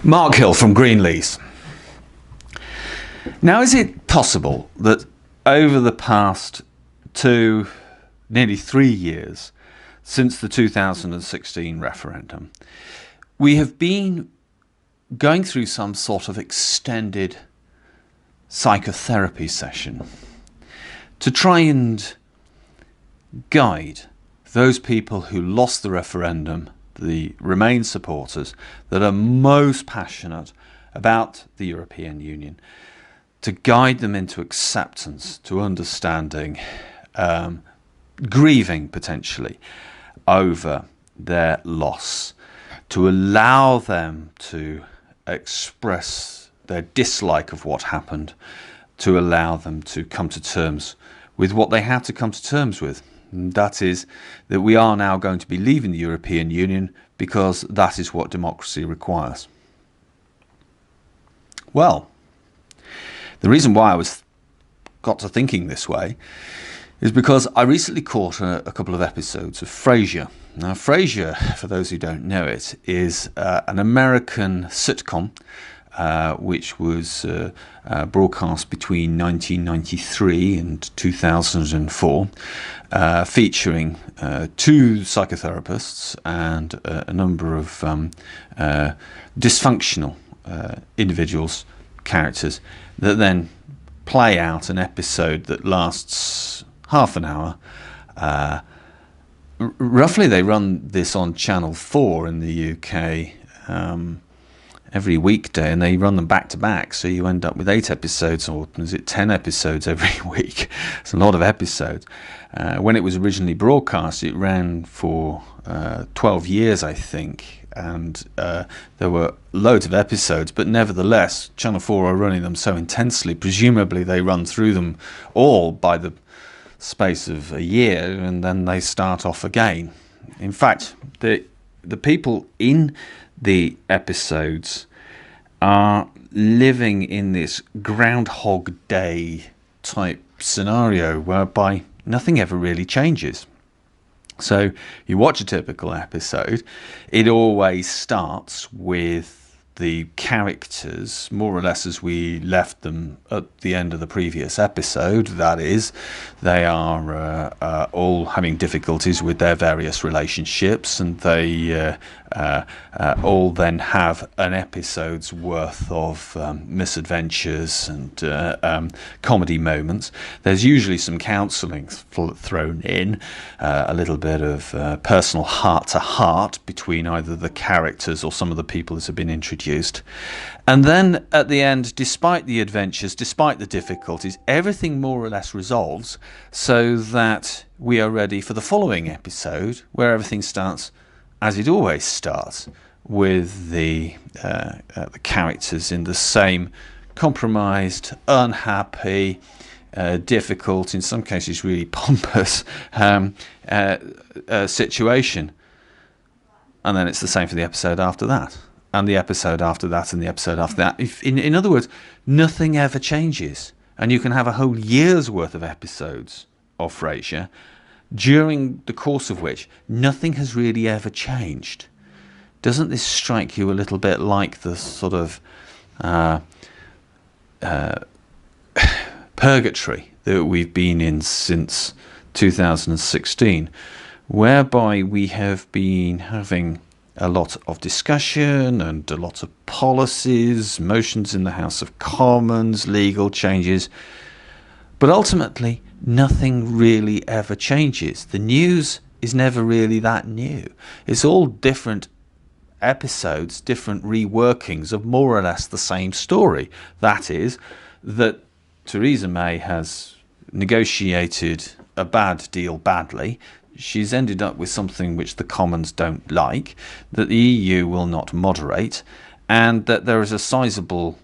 Mark Hill from Greenlees. Now, is it possible that over the past nearly 3 years since the 2016 referendum, we have been going through some sort of extended psychotherapy session to try and guide those people who lost the referendum, the Remain supporters that are most passionate about the European Union, to guide them into acceptance, to understanding, grieving potentially over their loss, to allow them to express their dislike of what happened, to allow them to come to terms with what they had to come to terms with. And that is that we are now going to be leaving the European Union because that is what democracy requires. Well, the reason why I got to thinking this way is because I recently caught a couple of episodes of Frasier. Now, Frasier, for those who don't know it, is an American sitcom which was broadcast between 1993 and 2004, featuring two psychotherapists and a number of dysfunctional individuals, characters, that then play out an episode that lasts half an hour. Roughly, they run this on Channel 4 in the UK every weekday, and they run them back to back, so you end up with 8 episodes, or is it 10 episodes every week? It's a lot of episodes. When it was originally broadcast, it ran for 12 years, I think, and there were loads of episodes, but nevertheless, Channel 4 are running them so intensely, presumably they run through them all by the space of a year, and then they start off again. In fact, the people in the episodes are living in this Groundhog Day type scenario whereby nothing ever really changes. So you watch a typical episode, it always starts with the characters more or less as we left them at the end of the previous episode. That is, they are all having difficulties with their various relationships, and they all then have an episode's worth of misadventures and comedy moments. There's usually some counselling thrown in, a little bit of personal heart-to-heart between either the characters or some of the people that have been introduced. And then at the end, despite the adventures, despite the difficulties, everything more or less resolves so that we are ready for the following episode, where everything starts as it always starts, with the characters in the same compromised, unhappy, difficult, in some cases really pompous situation. And then it's the same for the episode after that, and the episode after that, and the episode after that. In other words, nothing ever changes. And you can have a whole year's worth of episodes of Frasier, during the course of which nothing has really ever changed. Doesn't this strike you a little bit like the sort of purgatory that we've been in since 2016, whereby we have been having a lot of discussion and a lot of policies, motions in the House of Commons, legal changes, but ultimately nothing really ever changes. The news is never really that new. It's all different episodes, different reworkings of more or less the same story. That is, that Theresa May has negotiated a bad deal badly. She's ended up with something which the Commons don't like, that the EU will not moderate, and that there is a sizable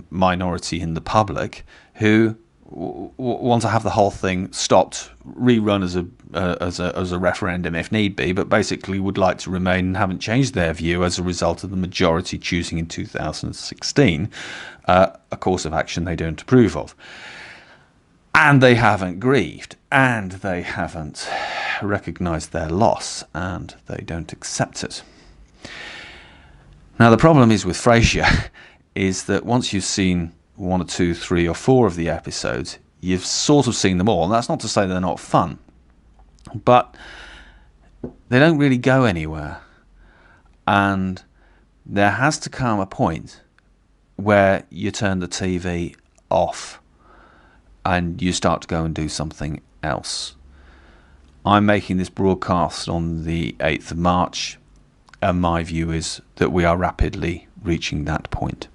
minority in the public who want to have the whole thing stopped, rerun as a referendum if need be, but basically would like to remain and haven't changed their view as a result of the majority choosing in 2016 a course of action they don't approve of. And they haven't grieved, and they haven't recognised their loss, and they don't accept it. Now, the problem is with Frasier is that once you've seen 1 or 2, 3 or 4 of the episodes, you've sort of seen them all. And that's not to say they're not fun, but they don't really go anywhere. And there has to come a point where you turn the TV off and you start to go and do something else. I'm making this broadcast on the 8th of March, and my view is that we are rapidly reaching that point.